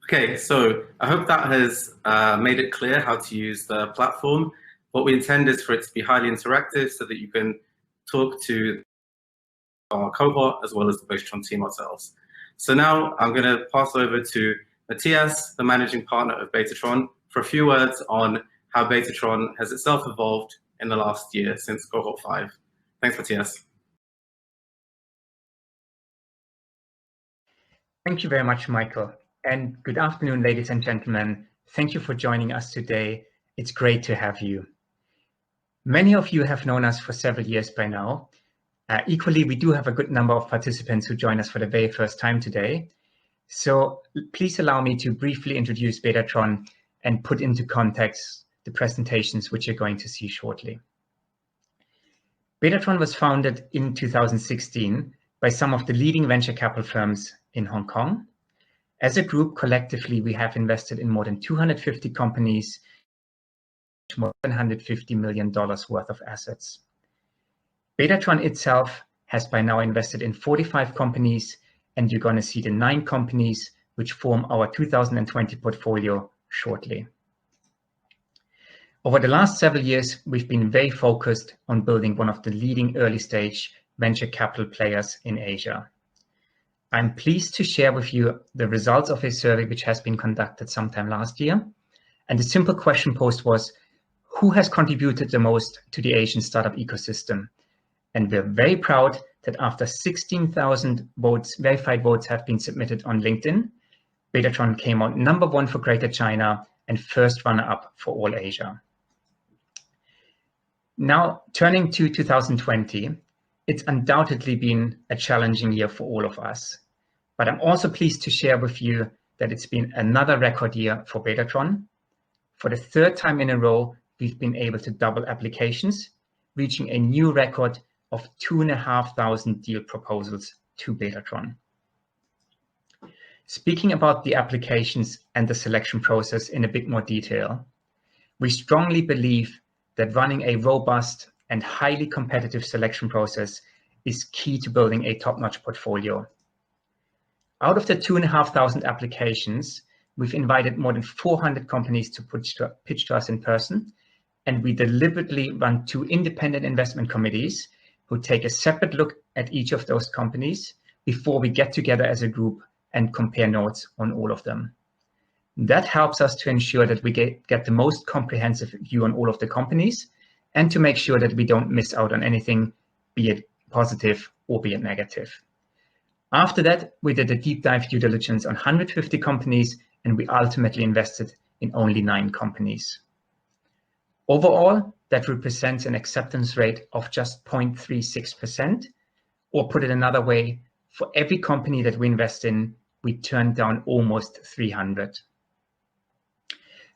Okay, so I hope that has made it clear how to use the platform. What we intend is for it to be highly interactive so that you can talk to our cohort as well as the Betatron team ourselves. So now I'm going to pass over to Matthias, the managing partner of Betatron, for a few words on how Betatron has itself evolved in the last year since Cohort 5. Thanks, Matthias. Thank you very much, Michael. And good afternoon, ladies and gentlemen. Thank you for joining us today. It's great to have you. Many of you have known us for several years by now. Equally, we do have a good number of participants who join us for the very first time today. So please allow me to briefly introduce Betatron and put into context the presentations which you're going to see shortly. Betatron was founded in 2016 by some of the leading venture capital firms in Hong Kong. As a group, collectively, we have invested in more than 250 companies, more than $150 million worth of assets. Betatron itself has by now invested in 45 companies, and you're going to see the 9 companies which form our 2020 portfolio shortly. Over the last several years, we've been very focused on building one of the leading early stage venture capital players in Asia. I'm pleased to share with you the results of a survey which has been conducted sometime last year. And the simple question posed was, who has contributed the most to the Asian startup ecosystem? And we're very proud that after 16,000 votes, verified votes have been submitted on LinkedIn, Betatron came out #1 for Greater China and first runner-up for all Asia. Now, turning to 2020, it's undoubtedly been a challenging year for all of us. But I'm also pleased to share with you that it's been another record year for Betatron. For the 3rd time in a row, we've been able to double applications, reaching a new record of 2,500 deal proposals to Betatron. Speaking about the applications and the selection process in a bit more detail, we strongly believe that running a robust and highly competitive selection process is key to building a top-notch portfolio. Out of the 2,500 applications, we've invited more than 400 companies to pitch to us in person, and we deliberately run 2 independent investment committees who take a separate look at each of those companies before we get together as a group and compare notes on all of them. That helps us to ensure that we get the most comprehensive view on all of the companies and to make sure that we don't miss out on anything, be it positive or be it negative. After that, we did a deep dive due diligence on 150 companies, and we ultimately invested in only 9 companies. Overall, that represents an acceptance rate of just 0.36%, or put it another way, for every company that we invest in, we turn down almost 300.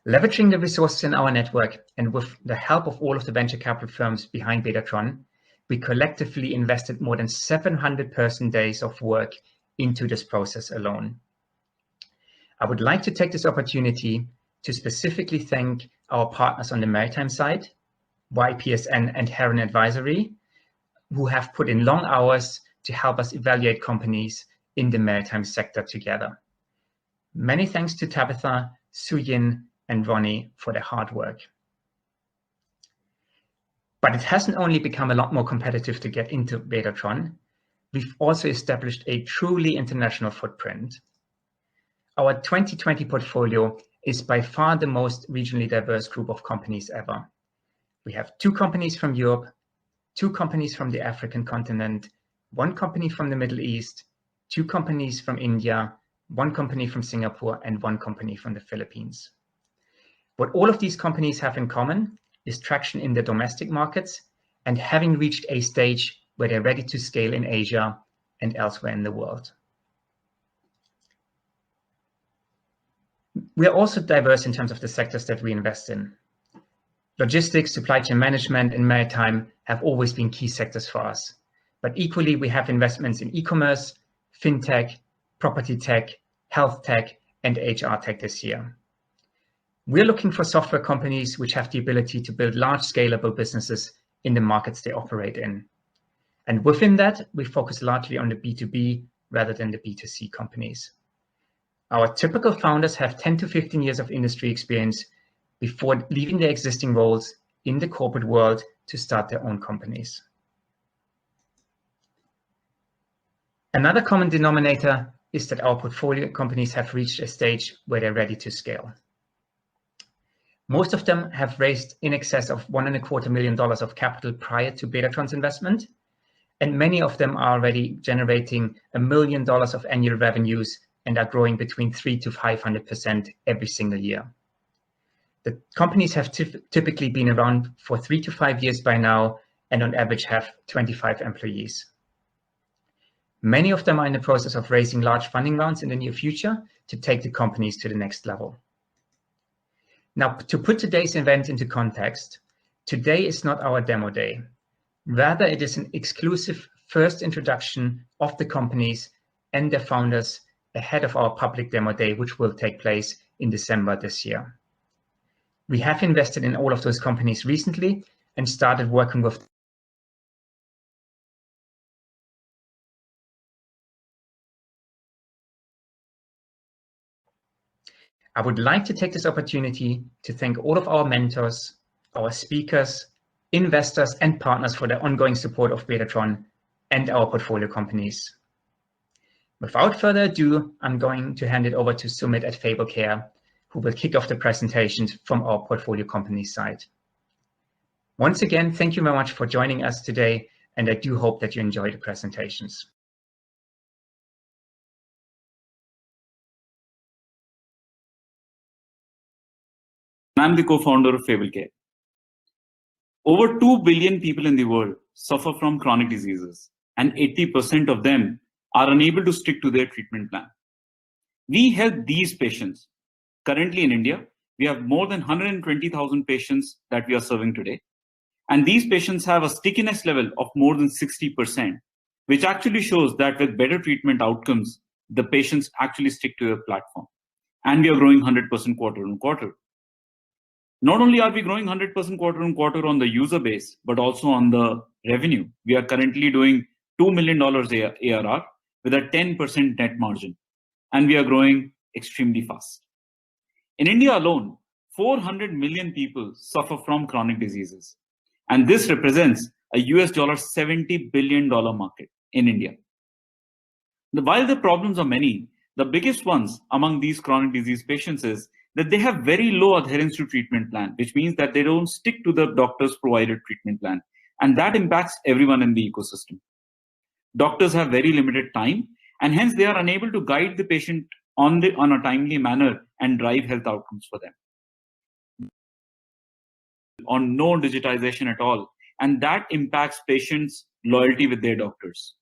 Leveraging the resources in our network and with the help of all of the venture capital firms behind Betatron, we collectively invested more than 700 person days of work into this process alone. I would like to take this opportunity to specifically thank our partners on the maritime side, YPSN and Heron Advisory, who have put in long hours to help us evaluate companies in the maritime sector together. Many thanks to Tabitha, Suyin, and Ronnie for their hard work. But it hasn't only become a lot more competitive to get into Betatron, we've also established a truly international footprint. Our 2020 portfolio is by far the most regionally diverse group of companies ever. We have 2 companies from Europe, 2 companies from the African continent, 1 company from the Middle East, 2 companies from India, 1 company from Singapore, and 1 company from the Philippines. What all of these companies have in common is traction in the domestic markets and having reached a stage where they're ready to scale in Asia and elsewhere in the world. We are also diverse in terms of the sectors that we invest in. Logistics, supply chain management, and maritime have always been key sectors for us. But equally, we have investments in e-commerce, fintech, property tech, health tech, and HR tech this year. We're looking for software companies which have the ability to build large scalable businesses in the markets they operate in. And within that, we focus largely on the B2B rather than the B2C companies. Our typical founders have 10 to 15 years of industry experience before leaving their existing roles in the corporate world to start their own companies. Another common denominator is that our portfolio companies have reached a stage where they're ready to scale. Most of them have raised in excess of $1.25 million of capital prior to Betatron's investment, and many of them are already generating $1 million of annual revenues and are growing between 300% to 500% every single year. The companies have typically been around for 3 to 5 years by now, and on average have 25 employees. Many of them are in the process of raising large funding rounds in the near future to take the companies to the next level. Now, to put today's event into context, today is not our demo day. Rather, it is an exclusive first introduction of the companies and their founders ahead of our public demo day, which will take place in December this year. We have invested in all of those companies recently and started working with I would like to take this opportunity to thank all of our mentors, our speakers, investors, and partners for their ongoing support of Betatron and our portfolio companies. Without further ado, I'm going to hand it over to Sumit at Fablecare, who will kick off the presentations from our portfolio company side. Once again, thank you very much for joining us today, and I do hope that you enjoy the presentations. I'm the co-founder of Fablecare. Over 2 billion people in the world suffer from chronic diseases, and 80% of them are unable to stick to their treatment plan. We help these patients. Currently in India, we have more than 120,000 patients that we are serving today. And these patients have a stickiness level of more than 60%, which actually shows that with better treatment outcomes, the patients actually stick to your platform. And we are growing 100% quarter on quarter. Not only are we growing 100% quarter on quarter on the user base, but also on the revenue. We are currently doing $2 million ARR with a 10% net margin, and we are growing extremely fast. In India alone, 400 million people suffer from chronic diseases, and this represents a US $70 billion market in India. While the problems are many, the biggest ones among these chronic disease patients is that they have very low adherence to treatment plan, which means that they don't stick to the doctor's provided treatment plan. And that impacts everyone in the ecosystem. Doctors have very limited time, and hence they are unable to guide the patient on a timely manner and drive health outcomes for them. On no digitization at all, and that impacts patients' loyalty with their doctors.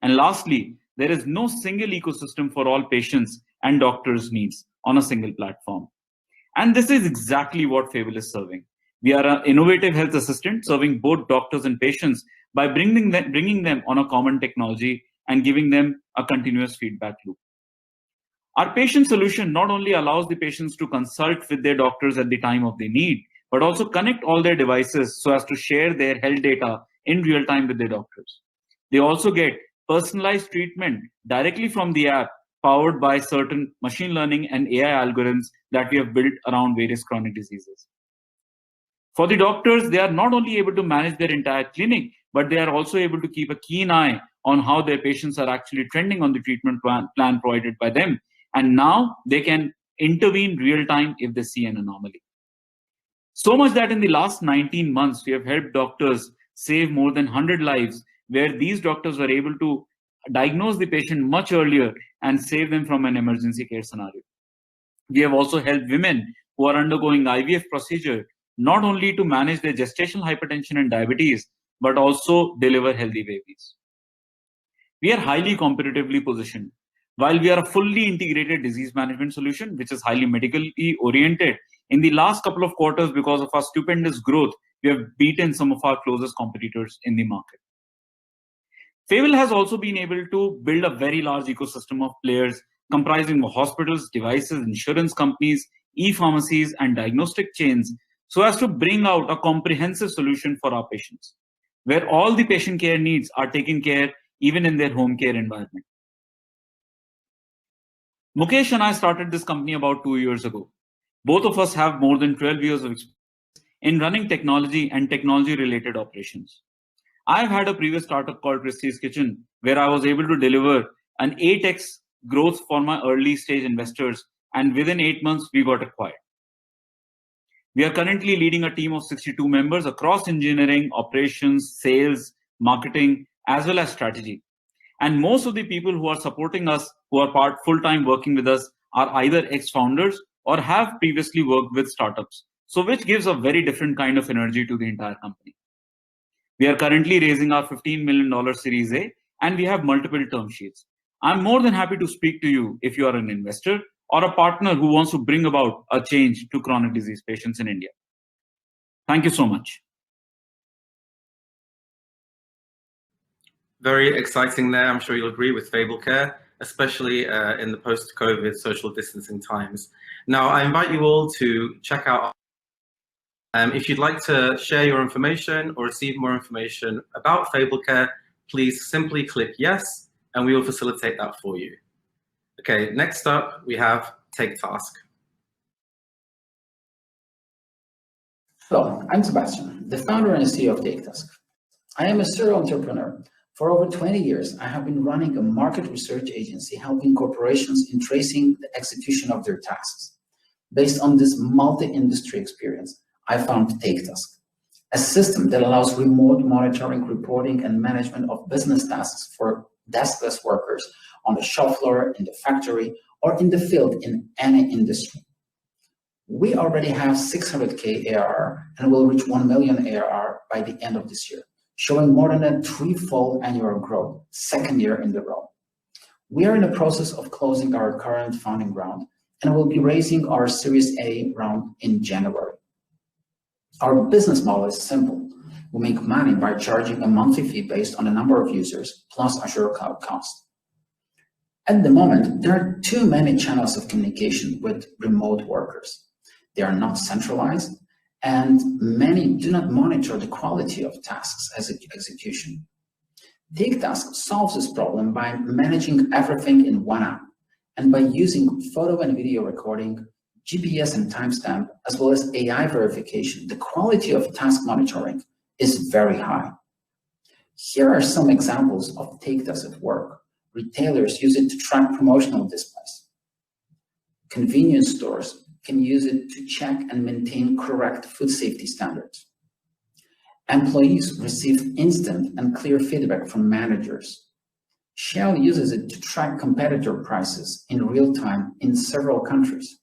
And lastly, there is no single ecosystem for all patients and doctors' needs on a single platform. And this is exactly what Fable is serving. We are an innovative health assistant serving both doctors and patients by bringing them on a common technology and giving them a continuous feedback loop. Our patient solution not only allows the patients to consult with their doctors at the time of their need, but also connect all their devices so as to share their health data in real time with their doctors. They also get personalized treatment directly from the app, powered by certain machine learning and AI algorithms that we have built around various chronic diseases. For the doctors, they are not only able to manage their entire clinic, but they are also able to keep a keen eye on how their patients are actually trending on the treatment plan provided by them. And now they can intervene real time if they see an anomaly. So much that in the last 19 months, we have helped doctors save more than 100 lives, where these doctors were able to diagnose the patient much earlier and save them from an emergency care scenario. We have also helped women who are undergoing IVF procedure, not only to manage their gestational hypertension and diabetes, but also deliver healthy babies. We are highly competitively positioned. While we are a fully integrated disease management solution, which is highly medically oriented, in the last couple of quarters, because of our stupendous growth, we have beaten some of our closest competitors in the market. Fable has also been able to build a very large ecosystem of players comprising of hospitals, devices, insurance companies, e-pharmacies, and diagnostic chains, so as to bring out a comprehensive solution for our patients, where all the patient care needs are taken care even in their home care environment. Mukesh and I started this company about 2 years ago. Both of us have more than 12 years of experience in running technology and technology-related operations. I've had a previous startup called Christie's Kitchen, where I was able to deliver an 8x growth for my early stage investors, and within 8 months, we got acquired. We are currently leading a team of 62 members across engineering, operations, sales, marketing, as well as strategy. And most of the people who are supporting us, who are full-time working with us, are either ex-founders or have previously worked with startups. So which gives a very different kind of energy to the entire company. We are currently raising our $15 million Series A, and we have multiple term sheets. I'm more than happy to speak to you if you are an investor or a partner who wants to bring about a change to chronic disease patients in India. Thank you so much. Very exciting there. I'm sure you'll agree with Fablecare, especially in the post-COVID social distancing times. Now, I invite you all to check out. If you'd like to share your information or receive more information about Fablecare, please simply click yes, and we will facilitate that for you. Okay, next up, we have TakeTask. Hello, I'm Sebastian, the founder and CEO of TakeTask. I am a serial entrepreneur. For over 20 years, I have been running a market research agency helping corporations in tracing the execution of their tasks. Based on this multi-industry experience, I found TakeTask, a system that allows remote monitoring, reporting, and management of business tasks for deskless workers on the shop floor, in the factory, or in the field in any industry. We already have 600K ARR and will reach 1 million ARR by the end of this year, showing more than a threefold annual growth, second year in the row. We are in the process of closing our current funding round and will be raising our Series A round in January. Our business model is simple. We make money by charging a monthly fee based on the number of users plus Azure cloud cost. At the moment, there are too many channels of communication with remote workers. They are not centralized, and many do not monitor the quality of tasks as execution. TakeTask solves this problem by managing everything in one app and by using photo and video recording, GPS and timestamp, as well as AI verification. The quality of task monitoring is very high. Here are some examples of TakeTask at work. Retailers use it to track promotional displays. Convenience stores can use it to check and maintain correct food safety standards. Employees receive instant and clear feedback from managers. Shell uses it to track competitor prices in real time in several countries.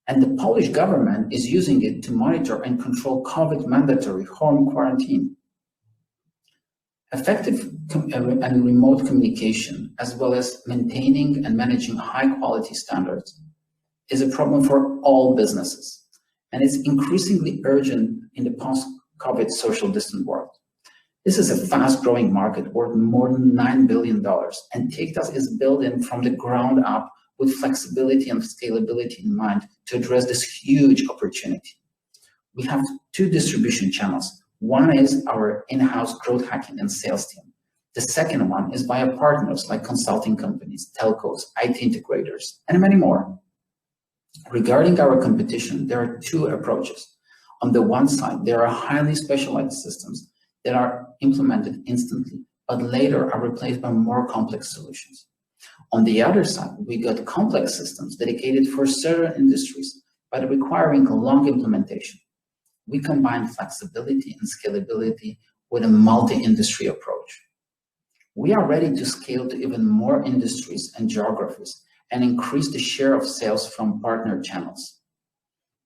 And the Polish government is using it to monitor and control COVID mandatory home quarantine. Effective and remote communication, as well as maintaining and managing high-quality standards, is a problem for all businesses, and it's increasingly urgent in the post-COVID social distant world. This is a fast-growing market worth more than $9 billion, and TakeTask is built in from the ground up with flexibility and scalability in mind to address this huge opportunity. We have two distribution channels. One is our in-house growth hacking and sales team. The second one is via partners like consulting companies, telcos, IT integrators, and many more. Regarding our competition, there are two approaches. On the one side, there are highly specialized systems that are implemented instantly, but later are replaced by more complex solutions. On the other side, we got complex systems dedicated for certain industries, but requiring a long implementation. We combine flexibility and scalability with a multi-industry approach. We are ready to scale to even more industries and geographies and increase the share of sales from partner channels.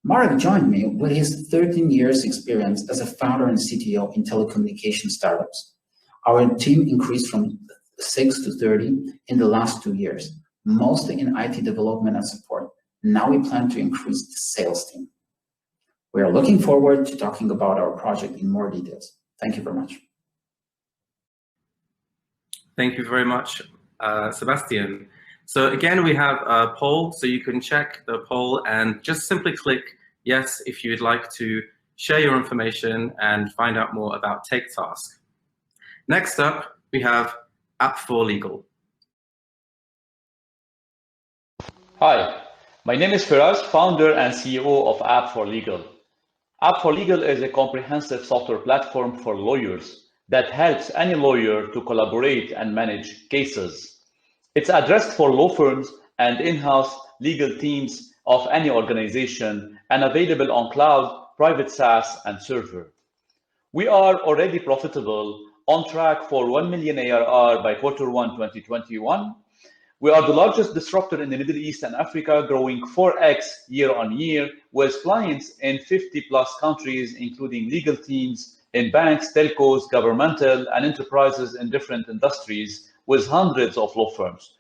Marek joined me with his 13 years experience as a founder and CTO in telecommunication startups. Our team increased from 6 to 30 in the last 2 years, mostly in IT development and support. Now we plan to increase the sales team. We are looking forward to talking about our project in more details. Thank you very much. Thank you very much, Sebastian. So again, we have a poll, so you can check the poll and just simply click yes if you would like to share your information and find out more about TakeTask. Next up, we have App4Legal. Hi, my name is Firas, founder and CEO of App for Legal. App for Legal is a comprehensive software platform for lawyers that helps any lawyer to collaborate and manage cases. It's addressed for law firms and in-house legal teams of any organization and available on cloud, private SaaS, and server. We are already profitable, on track for 1 million ARR by Q1 2021. We are the largest disruptor in the Middle East and Africa, growing 4x year on year, with clients in 50 plus countries, including legal teams in banks, telcos, governmental, and enterprises in different industries, with hundreds of law firms.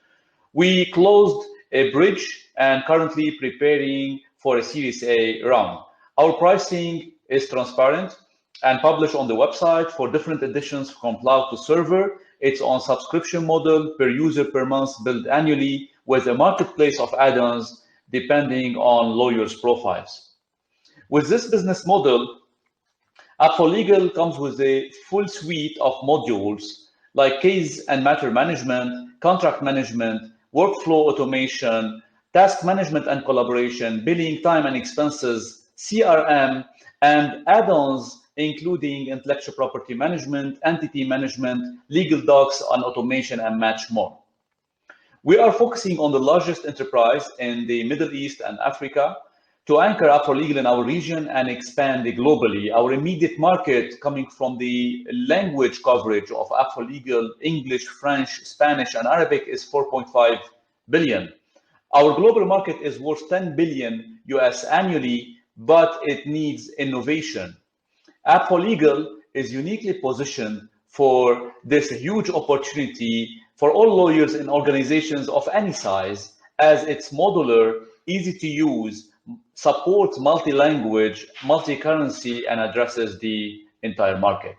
We closed a bridge and currently preparing for a Series A round. Our pricing is transparent and published on the website for different editions from cloud to server. It's on subscription model per user per month, billed annually, with a marketplace of add-ons depending on lawyers' profiles. With this business model, App for Legal comes with a full suite of modules like case and matter management, contract management, workflow automation, task management and collaboration, billing, time and expenses, CRM, and add-ons including intellectual property management, entity management, legal docs, and automation, and much more. We are focusing on the largest enterprise in the Middle East and Africa to anchor App for Legal in our region and expand globally. Our immediate market, coming from the language coverage of App for Legal, English, French, Spanish, and Arabic, is 4.5 billion. Our global market is worth 10 billion US annually, but it needs innovation. App for Legal is uniquely positioned for this huge opportunity for all lawyers in organizations of any size, as it's modular, easy to use, supports multi-language, multi-currency, and addresses the entire market.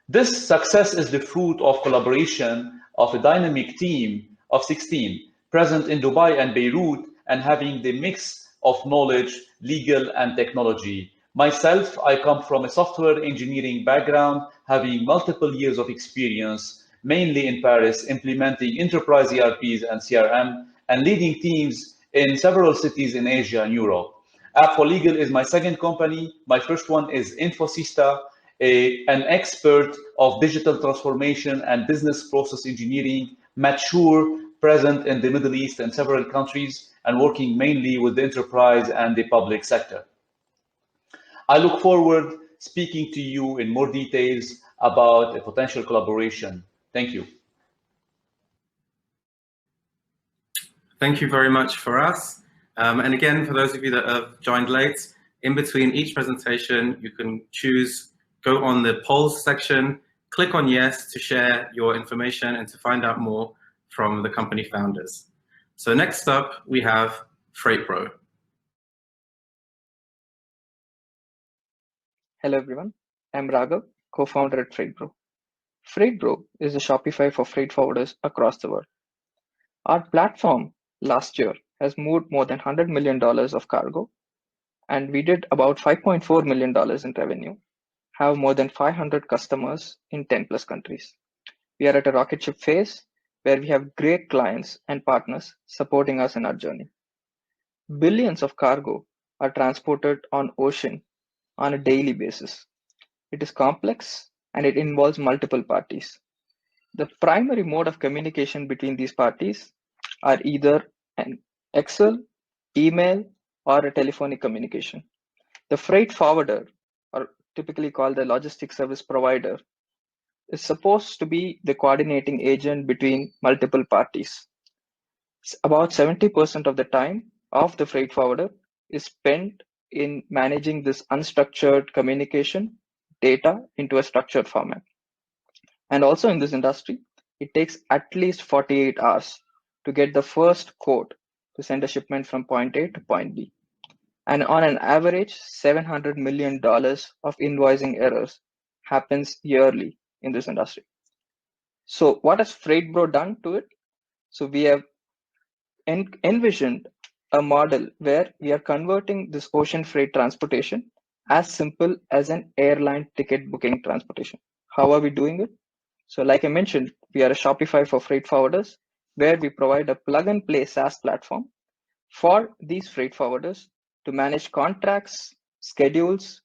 This success is the fruit of collaboration of a dynamic team of 16, present in Dubai and Beirut, and having the mix of knowledge, legal, and technology. Myself, I come from a software engineering background, having multiple years of experience, mainly in Paris, implementing enterprise ERPs and CRM, and leading teams in several cities in Asia and Europe. App for Legal is my second company. My first one is Infosista, an expert of digital transformation and business process engineering, mature, present in the Middle East and several countries, and working mainly with the enterprise and the public sector. I look forward speaking to you in more details about a potential collaboration. Thank you. Thank you very much for us. And again, for those of you that have joined late, in between each presentation, you can choose, go on the polls section, click on yes to share your information and to find out more from the company founders. So next up, we have Freightbro. Hello everyone, I'm Raghav, co-founder at Freightbro. Freightbro is a Shopify for freight forwarders across the world. Our platform last year has moved more than $100 million of cargo, and we did about $5.4 million in revenue, have more than 500 customers in 10 plus countries. We are at a rocket ship phase where we have great clients and partners supporting us in our journey. Billions of cargo are transported on ocean on a daily basis. It is complex and it involves multiple parties. The primary mode of communication between these parties are either an Excel, email, or a telephonic communication. The freight forwarder, or typically called the logistics service provider, is supposed to be the coordinating agent between multiple parties. About 70% of the time of the freight forwarder is spent in managing this unstructured communication data into a structured format. And also in this industry, it takes at least 48 hours to get the first quote to send a shipment from point A to point B. And on an average, $700 million of invoicing errors happens yearly in this industry. So what has Freightbro done to it? So we have envisioned a model where we are converting this ocean freight transportation as simple as an airline ticket booking transportation. How are we doing it? So like I mentioned, we are a Shopify for freight forwarders where we provide a plug and play SaaS platform for these freight forwarders to manage contracts, schedules,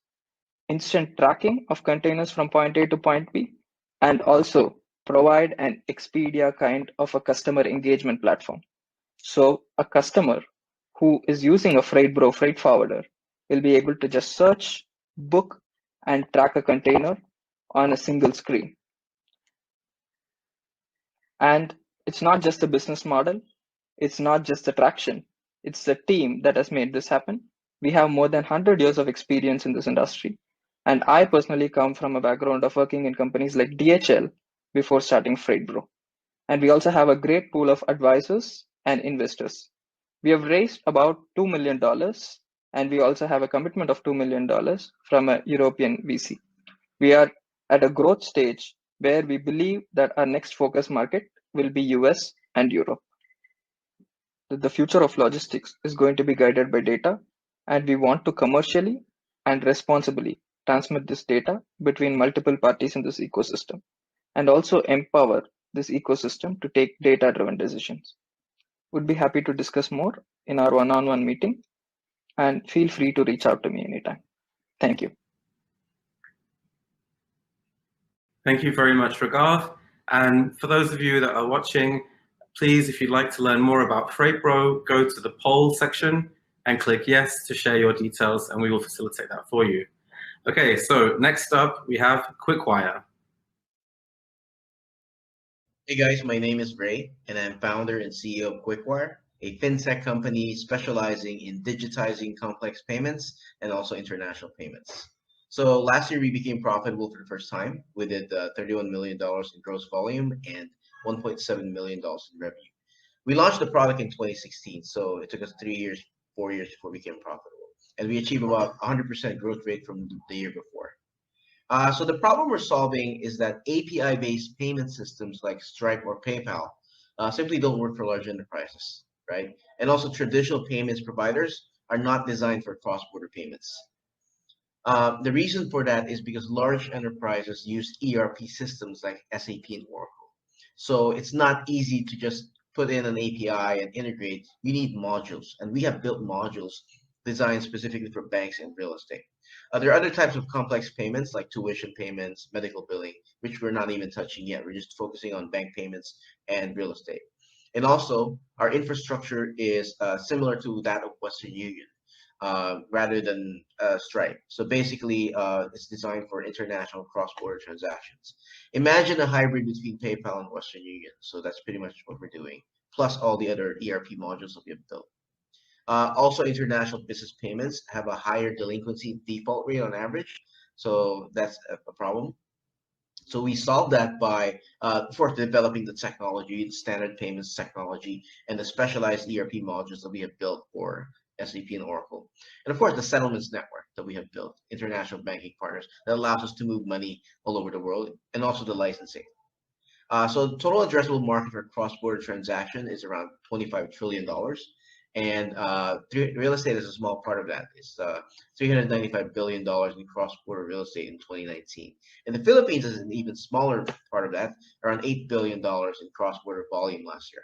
instant tracking of containers from point A to point B, and also provide an Expedia kind of a customer engagement platform. So a customer who is using a Freightbro freight forwarder will be able to just search, book, and track a container on a single screen. And it's not just a business model, it's not just the traction, it's the team that has made this happen. We have more than 100 years of experience in this industry. And I personally come from a background of working in companies like DHL before starting Freightbro. And we also have a great pool of advisors and investors. We have raised about $2 million, and we also have a commitment of $2 million from a European VC. We are at a growth stage where we believe that our next focus market will be US and Europe. The future of logistics is going to be guided by data, and we want to commercially and responsibly transmit this data between multiple parties in this ecosystem, and also empower this ecosystem to take data-driven decisions. Would be happy to discuss more in our one-on-one meeting, and feel free to reach out to me anytime. Thank you. Thank you very much, Raghav. And for those of you that are watching, please, if you'd like to learn more about Freightbro, go to the poll section and click yes to share your details, and we will facilitate that for you. Okay, so next up, we have Quickwire. Hey guys, my name is Ray, and I'm founder and CEO of Quickwire, a fintech company specializing in digitizing complex payments and also international payments. So last year we became profitable for the first time. We did $31 million in gross volume and $1.7 million in revenue. We launched the product in 2016, so it took us 3 years, 4 years before we became profitable. And we achieved about 100% growth rate from the year before. So the problem we're solving is that API-based payment systems like Stripe or PayPal simply don't work for large enterprises, right? And also traditional payments providers are not designed for cross-border payments. The reason for that is because large enterprises use ERP systems like SAP and Oracle. So it's not easy to just put in an API and integrate. You need modules, and we have built modules designed specifically for banks and real estate. There are other types of complex payments like tuition payments, medical billing, which we're not even touching yet. We're just focusing on bank payments and real estate. And also, our infrastructure is similar to that of Western Union. Rather than Stripe. So basically, it's designed for international cross-border transactions. Imagine a hybrid between PayPal and Western Union. So that's pretty much what we're doing, plus all the other ERP modules that we have built. Also, international business payments have a higher delinquency default rate on average. So that's a problem. So we solved that by, first, developing the technology, the standard payments technology, and the specialized ERP modules that we have built for SAP and Oracle. And of course, the settlements network that we have built, international banking partners, that allows us to move money all over the world, and also the licensing. So the total addressable market for cross-border transaction is around $25 trillion. And real estate is a small part of that. It's $395 billion in cross-border real estate in 2019. And the Philippines is an even smaller part of that, around $8 billion in cross-border volume last year.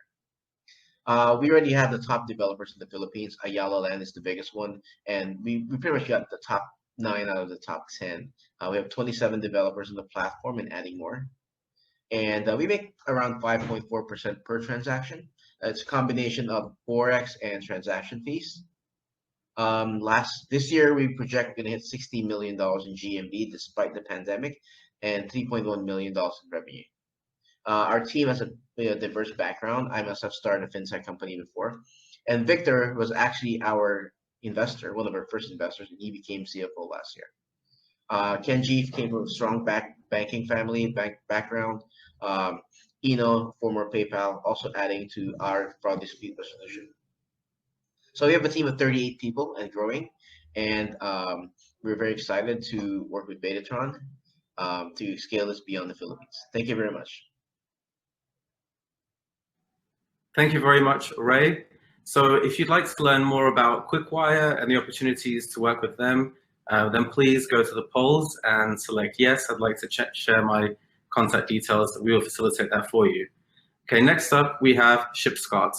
We already have the top developers in the Philippines. Ayala Land is the biggest one, and we pretty much got the top 9 out of the top 10. We have 27 developers on the platform and adding more. And we make around 5.4% per transaction. It's a combination of Forex and transaction fees. This year, we project we're going to hit $60 million in GMV despite the pandemic, and $3.1 million in revenue. Our team has a diverse background. I myself started a fintech company before, and Victor was actually our investor, one of our first investors, and he became CFO last year. Kenji came from a strong banking family background. Eno, former PayPal, also adding to our fraud dispute resolution. So we have a team of 38 people and growing, and we're very excited to work with Betatron to scale this beyond the Philippines. Thank you very much. Thank you very much, Ray. So if you'd like to learn more about Quickwire and the opportunities to work with them, then please go to the polls and select yes. I'd like to share my contact details. We will facilitate that for you. Okay, next up we have Shipscart.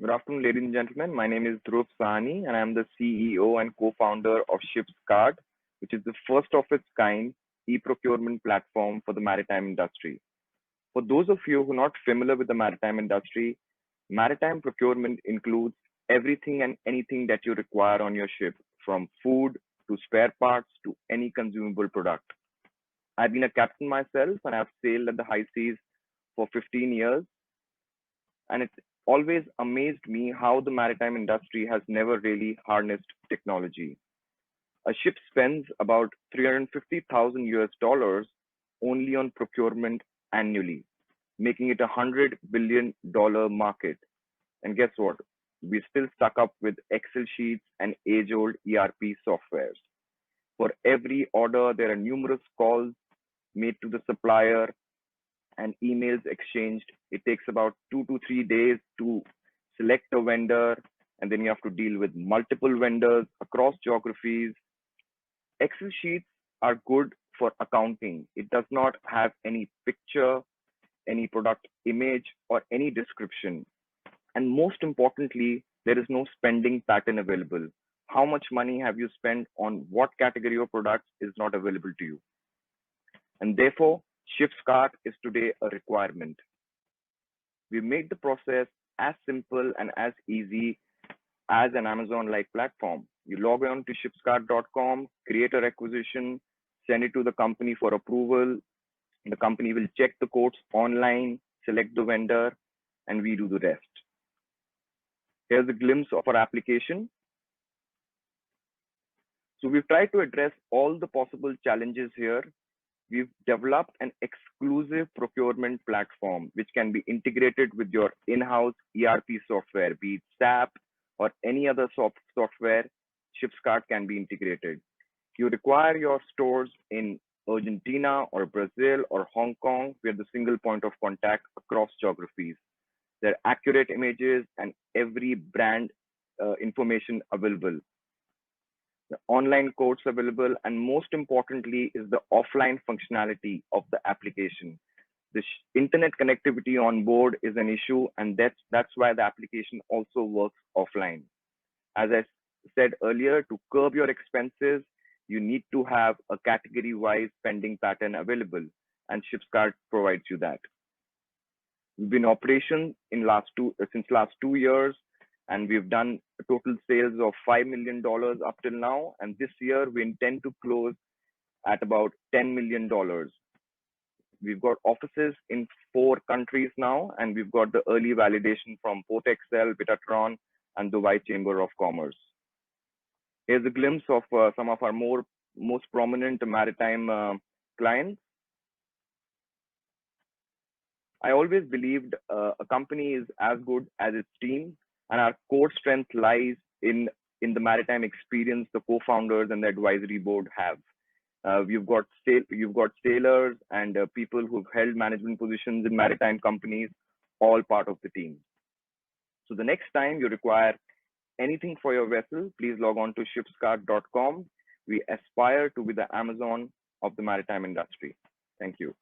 Good afternoon, ladies and gentlemen. My name is Dhruv Sahani, and I'm the CEO and co-founder of Shipscart, which is the first of its kind e-procurement platform for the maritime industry. For those of you who are not familiar with the maritime industry, maritime procurement includes everything and anything that you require on your ship, from food to spare parts to any consumable product. I've been a captain myself, and I've sailed at the high seas for 15 years. And it's always amazed me how the maritime industry has never really harnessed technology. A ship spends about $350,000 US only on procurement annually, making it a $100 billion market. And guess what? We're still stuck up with Excel sheets and age-old ERP softwares. For every order, there are numerous calls made to the supplier and emails exchanged. It takes about 2 to 3 days to select a vendor, and then you have to deal with multiple vendors across geographies. Excel sheets are good for accounting. It does not have any picture, any product image, or any description. And most importantly, there is no spending pattern available. How much money have you spent on what category of products is not available to you? And therefore, Shipscart is today a requirement. We made the process as simple and as easy as an Amazon-like platform. You log on to shipscart.com, create a requisition, send it to the company for approval. The company will check the quotes online, select the vendor, and we do the rest. Here's a glimpse of our application. So we've tried to address all the possible challenges here. We've developed an exclusive procurement platform which can be integrated with your in-house ERP software, be it SAP or any other software. Shipscart can be integrated. You require your stores in Argentina or Brazil or Hong Kong, we are the single point of contact across geographies. There are accurate images and every brand information available. The online quotes available, and most importantly is the offline functionality of the application. The internet connectivity on board is an issue, and that's why the application also works offline. As I said earlier, to curb your expenses, you need to have a category-wise spending pattern available, and Shipscart provides you that. We've been in operation since last 2 years, and we've done total sales of $5 million up till now. And this year we intend to close at about $10 million. We've got offices in 4 countries now, and we've got the early validation from Port Excel, Betatron, and Dubai Chamber of Commerce. Here's a glimpse of some of our most prominent maritime clients. I always believed a company is as good as its team, and our core strength lies in the maritime experience the co-founders and the advisory board have. You've got sailors and people who've held management positions in maritime companies, all part of the team. So the next time you require anything for your vessel, please log on to shipscart.com. We aspire to be the Amazon of the maritime industry. Thank you.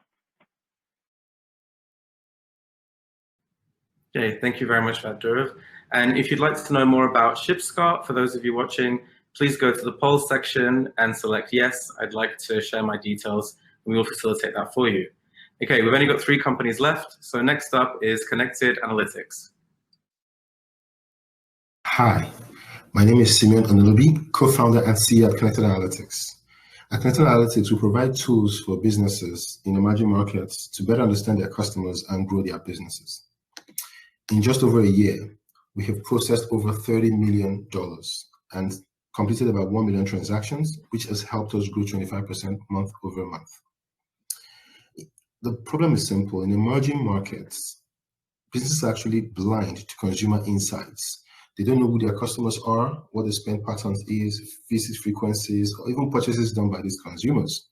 Okay, thank you very much for that, Dhruv. And if you'd like to know more about Shipscart, for those of you watching, please go to the polls section and select yes, I'd like to share my details, and we will facilitate that for you. Okay, we've only got 3 companies left. So next up is Connected Analytics. Hi, my name is Sinead Anunobi, co-founder and CEO at Connected Analytics. At Connected Analytics, we provide tools for businesses in emerging markets to better understand their customers and grow their businesses. In just over a year, we have processed over $30 million and completed about 1 million transactions, which has helped us grow 25% month over month. The problem is simple. In emerging markets, businesses are actually blind to consumer insights. They don't know who their customers are, what the spend patterns is, visit frequencies, or even purchases done by these consumers.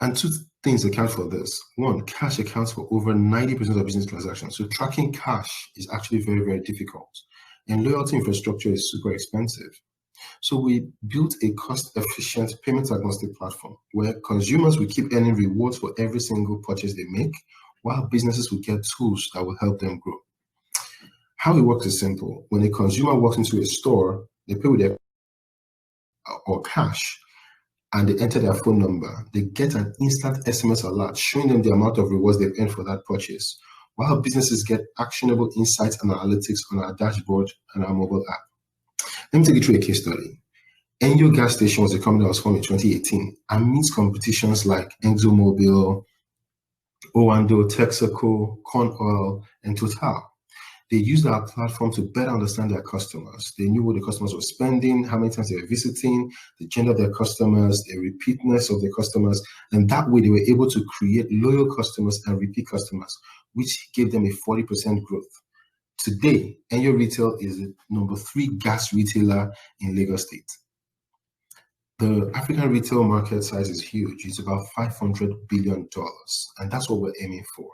And 2 things account for this. 1, cash accounts for over 90% of business transactions. So tracking cash is actually very, very difficult. And loyalty infrastructure is super expensive. So we built a cost-efficient payment-agnostic platform where consumers will keep earning rewards for every single purchase they make, while businesses will get tools that will help them grow. How it works is simple. When a consumer walks into a store, they pay with their or cash, and they enter their phone number, they get an instant SMS alert showing them the amount of rewards they've earned for that purchase, while businesses get actionable insights and analytics on our dashboard and our mobile app. Let me take you through a case study. Enyo Gas Station was a company that was formed in 2018 and meets competitions like ExxonMobil, Owando, Texaco, Corn Oil, and Total. They used our platform to better understand their customers. They knew what the customers were spending, how many times they were visiting, the gender of their customers, the repeatness of their customers, and that way they were able to create loyal customers and repeat customers, which gave them a 40% growth. Today, Enyo Retail is the #3 gas retailer in Lagos State. The African retail market size is huge. It's about $500 billion, and that's what we're aiming for.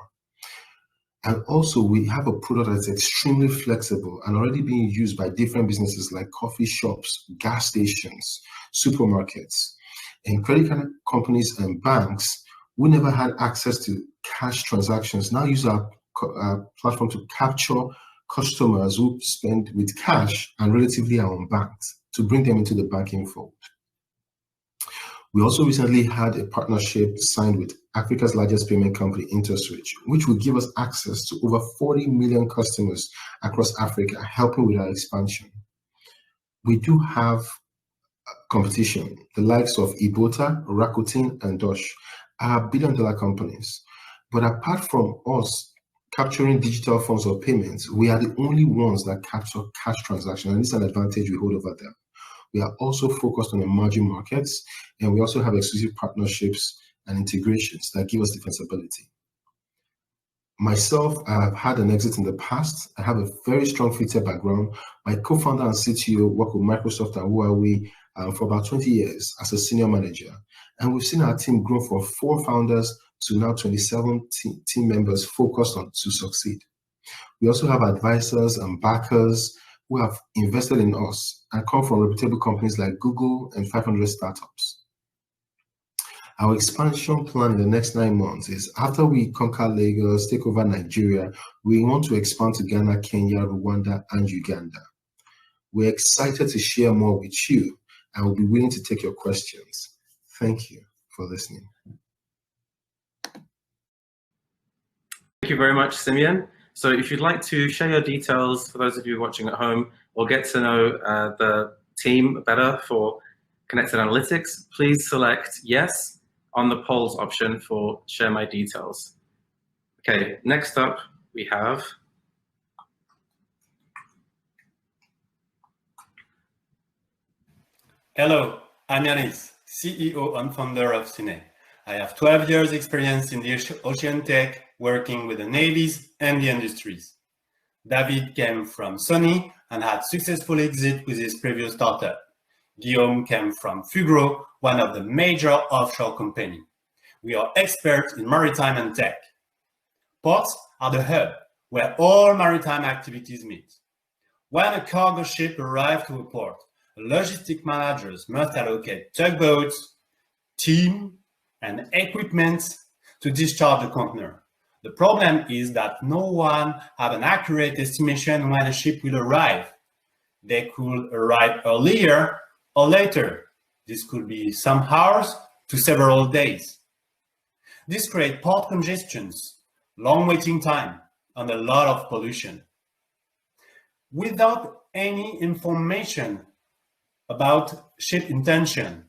And also, we have a product that's extremely flexible and already being used by different businesses like coffee shops, gas stations, supermarkets, and credit card companies and banks who never had access to cash transactions now use our platform to capture customers who spend with cash and relatively are unbanked to bring them into the banking fold. We also recently had a partnership signed with Africa's largest payment company, InterSwitch, which will give us access to over 40 million customers across Africa, helping with our expansion. We do have competition. The likes of Ibota, Rakuten, and Dosh are billion-dollar companies. But apart from us capturing digital forms of payments, we are the only ones that capture cash transactions, and this is an advantage we hold over them. We are also focused on emerging markets, and we also have exclusive partnerships and integrations that give us defensibility. Myself, I have had an exit in the past. I have a very strong fintech background. My co-founder and CTO worked with Microsoft and Huawei for about 20 years as a senior manager. And we've seen our team grow from 4 founders to now 27 team members focused on to succeed. We also have advisors and backers who have invested in us and come from reputable companies like Google and 500 startups. Our expansion plan in the next 9 months is after we conquer Lagos, take over Nigeria, we want to expand to Ghana, Kenya, Rwanda, and Uganda. We're excited to share more with you and we'll be willing to take your questions. Thank you for listening. Thank you very much, Simeon. So if you'd like to share your details for those of you watching at home or get to know the team better for Connected Analytics, please select yes on the polls option for share my details. Okay, next up we have Hello, I'm Yanis, CEO and founder of Sinead. I have 12 years experience in the ocean tech, working with the navies and the industries. David came from Sony and had successful exit with his previous startup. Guillaume came from Fablecare, one of the major offshore companies. We are experts in maritime and tech. Ports are the hub where all maritime activities meet. When a cargo ship arrives to a port, logistic managers must allocate tugboats, team, and equipment to discharge the container. The problem is that no one has an accurate estimation when a ship will arrive. They could arrive earlier or later. This could be some hours to several days. This creates port congestions, long waiting time, and a lot of pollution. Without any information about ship intention,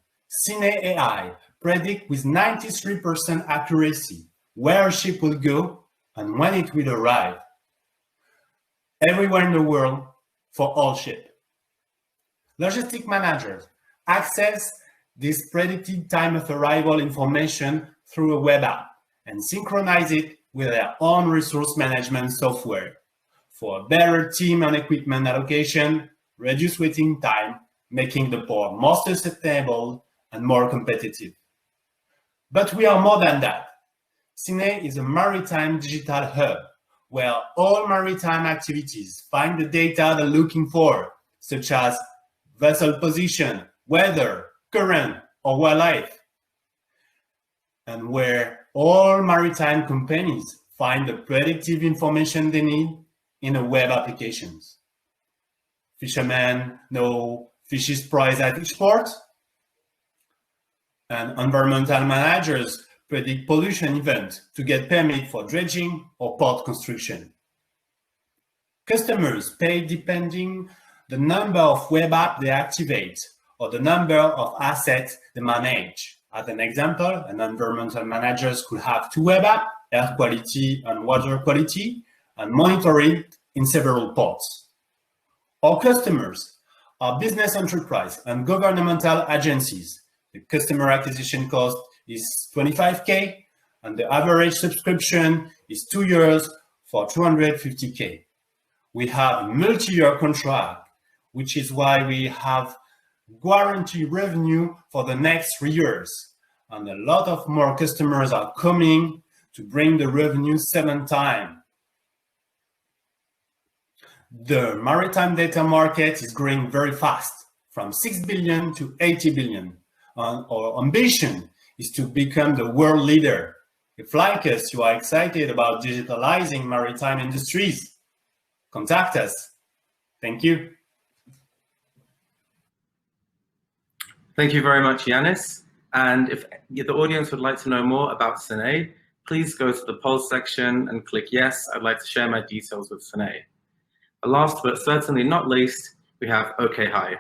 Sinead AI predict with 93% accuracy where a ship will go and when it will arrive, everywhere in the world for all ships. Logistic managers access this predicted time of arrival information through a web app and synchronize it with their own resource management software for a better team and equipment allocation, reduce waiting time, making the port more sustainable and more competitive. But we are more than that. Sinead is a maritime digital hub where all maritime activities find the data they're looking for, such as vessel position, weather, current, or wildlife, and where all maritime companies find the predictive information they need in a web applications. Fishermen know fish is priced at each port, and environmental managers predict pollution events to get permit for dredging or port construction. Customers pay depending the number of web apps they activate or the number of assets they manage. As an example, an environmental manager could have 2 web apps, air quality and water quality, and monitor it in several ports. Our customers are business enterprise and governmental agencies. The customer acquisition cost is 25K, and the average subscription is 2 years for 250K. We have multi-year contract, which is why we have guaranteed revenue for the next 3 years. And a lot of more customers are coming to bring the revenue 7 times. The maritime data market is growing very fast, from 6 billion to 80 billion. Our ambition is to become the world leader. If, like us, you are excited about digitalizing maritime industries, contact us. Thank you. Thank you very much, Yanis. And if the audience would like to know more about Sinead, please go to the polls section and click yes, I'd like to share my details with Sinead. Last but certainly not least, we have OkHi.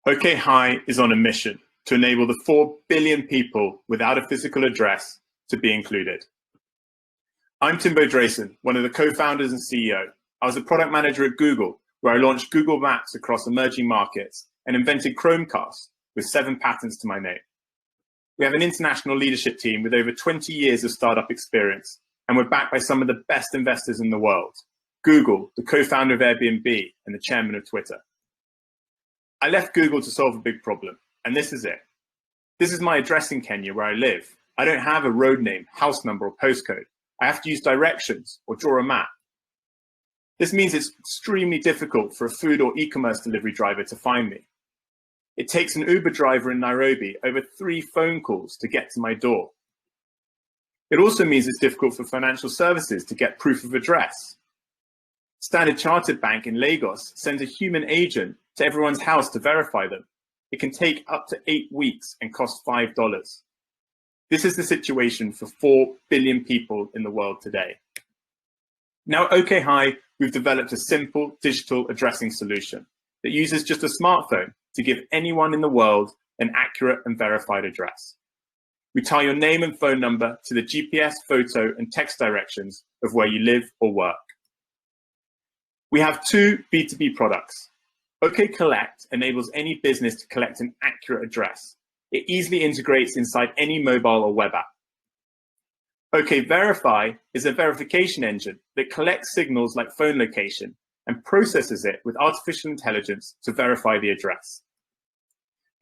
OkHi is on a mission to enable the 4 billion people without a physical address to be included. I'm Timbo Drayson, one of the co-founders and CEO. I was a product manager at Google, where I launched Google Maps across emerging markets and invented Chromecast with 7 patents to my name. We have an international leadership team with over 20 years of startup experience, and we're backed by some of the best investors in the world. Google, the co-founder of Airbnb and the chairman of Twitter. I left Google to solve a big problem, and this is it. This is my address in Kenya where I live. I don't have a road name, house number, or postcode. I have to use directions or draw a map. This means it's extremely difficult for a food or e-commerce delivery driver to find me. It takes an Uber driver in Nairobi over 3 phone calls to get to my door. It also means it's difficult for financial services to get proof of address. Standard Chartered Bank in Lagos sends a human agent to everyone's house to verify them. It can take up to 8 weeks and cost $5. This is the situation for 4 billion people in the world today. Now at OkHi, we've developed a simple digital addressing solution that uses just a smartphone to give anyone in the world an accurate and verified address. We tie your name and phone number to the GPS, photo, and text directions of where you live or work. We have 2 B2B products. OK Collect enables any business to collect an accurate address. It easily integrates inside any mobile or web app. OK Verify is a verification engine that collects signals like phone location and processes it with artificial intelligence to verify the address.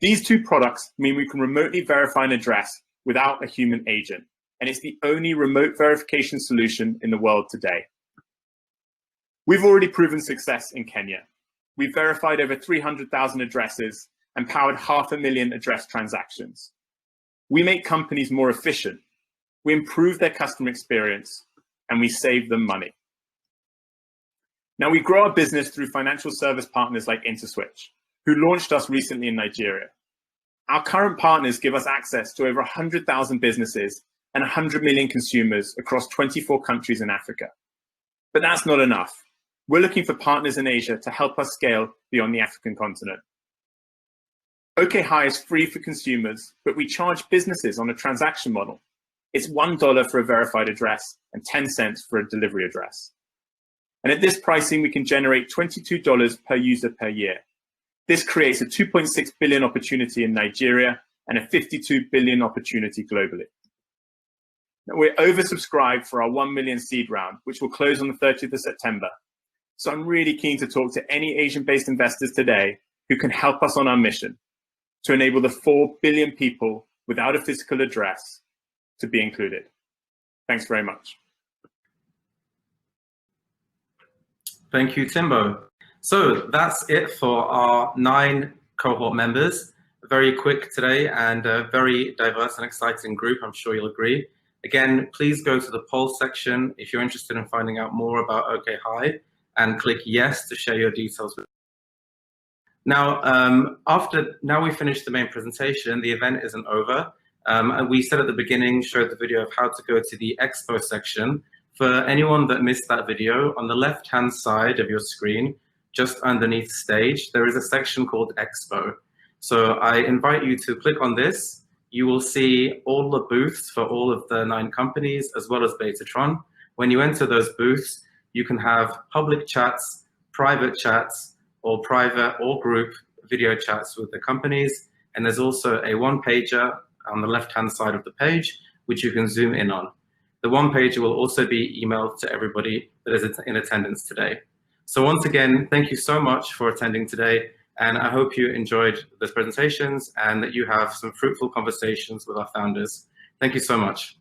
These 2 products mean we can remotely verify an address without a human agent, and it's the only remote verification solution in the world today. We've already proven success in Kenya. We've verified over 300,000 addresses and powered 500,000 address transactions. We make companies more efficient. We improve their customer experience, and we save them money. Now, we grow our business through financial service partners like InterSwitch, who launched us recently in Nigeria. Our current partners give us access to over 100,000 businesses and 100 million consumers across 24 countries in Africa. But that's not enough. We're looking for partners in Asia to help us scale beyond the African continent. OkHi is free for consumers, but we charge businesses on a transaction model. It's $1 for a verified address and 10 cents for a delivery address. And at this pricing, we can generate $22 per user per year. This creates a 2.6 billion opportunity in Nigeria and a 52 billion opportunity globally. Now, we're oversubscribed for our 1 million seed round, which will close on the 30th of September. So I'm really keen to talk to any Asian-based investors today who can help us on our mission to enable the 4 billion people without a physical address to be included. Thanks very much. Thank you, Timbo. So that's it for our 9 cohort members. Very quick today and a very diverse and exciting group, I'm sure you'll agree. Again, please go to the poll section if you're interested in finding out more about OkHi, and click yes to share your details with. Now, now we've finished the main presentation, the event isn't over. We said at the beginning, showed the video of how to go to the expo section. For anyone that missed that video, on the left-hand side of your screen, just underneath stage, there is a section called Expo. So I invite you to click on this. You will see all the booths for all of the 9 companies, as well as Betatron. When you enter those booths, you can have public chats, private chats, or private or group video chats with the companies. And there's also a one-pager on the left-hand side of the page, which you can zoom in on. The one-pager will also be emailed to everybody that is in attendance today. So once again, thank you so much for attending today. And I hope you enjoyed the presentations and that you have some fruitful conversations with our founders. Thank you so much.